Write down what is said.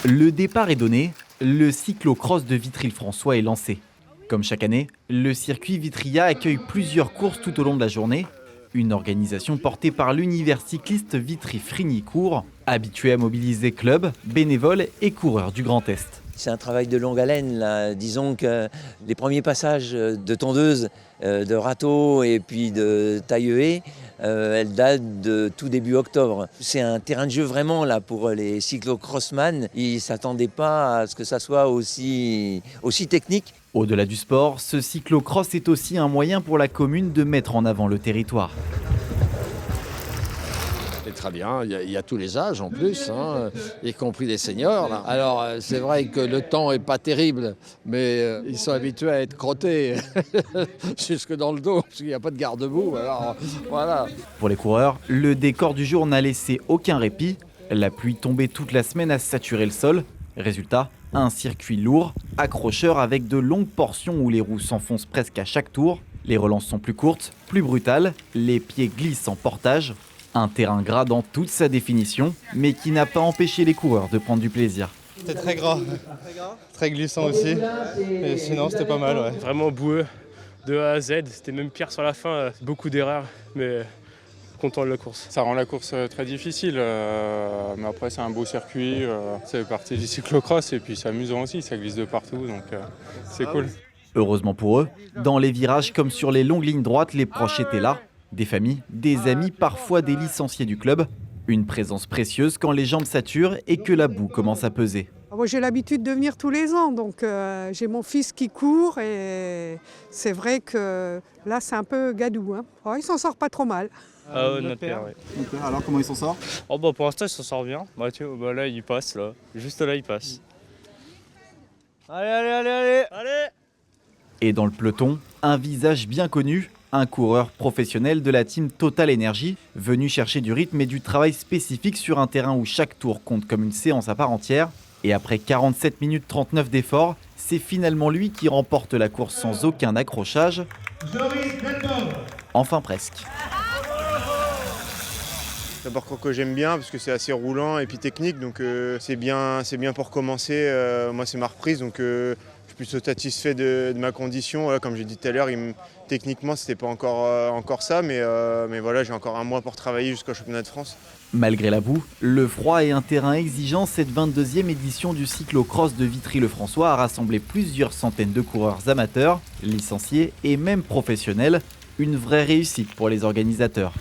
Le départ est donné, le cyclo-cross de Vitry-le-François est lancé. Comme chaque année, le circuit Vitria accueille plusieurs courses tout au long de la journée. Une organisation portée par l'univers cycliste Vitry-Frignicourt, habitué à mobiliser clubs, bénévoles et coureurs du Grand Est. C'est un travail de longue haleine, là. Disons que les premiers passages de tondeuse, de râteau et puis de taille-haie, elles datent de tout début octobre. C'est un terrain de jeu vraiment là pour les cyclo-crossman. Ils ne s'attendaient pas à ce que ça soit aussi technique. Au-delà du sport, ce cyclo-cross est aussi un moyen pour la commune de mettre en avant le territoire. C'est très bien, il y a tous les âges en plus, y compris les seniors. Là. Alors c'est vrai que le temps n'est pas terrible, mais ils sont habitués à être crottés jusque dans le dos, parce qu'il n'y a pas de garde-boue. Alors voilà. Pour les coureurs, le décor du jour n'a laissé aucun répit. La pluie tombée toute la semaine a saturé le sol. Résultat, un circuit lourd, accrocheur avec de longues portions où les roues s'enfoncent presque à chaque tour. Les relances sont plus courtes, plus brutales, les pieds glissent en portage. Un terrain gras dans toute sa définition, mais qui n'a pas empêché les coureurs de prendre du plaisir. C'était très gras, très glissant aussi, et sinon c'était pas mal. Ouais. Vraiment boueux, de A à Z, c'était même pire sur la fin, beaucoup d'erreurs, mais content de la course. Ça rend la course très difficile, mais après c'est un beau circuit, c'est partie du cyclocross et puis c'est amusant aussi, ça glisse de partout, donc c'est cool. Heureusement pour eux, dans les virages comme sur les longues lignes droites, les proches étaient là. Des familles, des amis, parfois des licenciés du club. Une présence précieuse quand les jambes saturent et que la boue commence à peser. Moi, j'ai l'habitude de venir tous les ans, donc j'ai mon fils qui court et c'est vrai que là c'est un peu gadou. Oh, il s'en sort pas trop mal. Notre père, oui. Alors comment il s'en sort? Pour l'instant il s'en sort bien. Là il passe, là. Juste là il passe. Allez. Et dans le peloton, un visage bien connu. Un coureur professionnel de la team Total Energy, venu chercher du rythme et du travail spécifique sur un terrain où chaque tour compte comme une séance à part entière. Et après 47 minutes 39 d'efforts, c'est finalement lui qui remporte la course sans aucun accrochage. Enfin presque. D'abord que j'aime bien parce que c'est assez roulant et puis technique, donc c'est bien pour commencer. Moi c'est ma reprise, donc je suis plutôt satisfait de ma condition. Voilà, comme j'ai dit tout à l'heure, techniquement c'était pas encore ça, mais voilà, j'ai encore un mois pour travailler jusqu'au championnat de France. Malgré la boue, le froid et un terrain exigeant, cette 22e édition du cyclo-cross de Vitry-le-François a rassemblé plusieurs centaines de coureurs amateurs, licenciés et même professionnels. Une vraie réussite pour les organisateurs.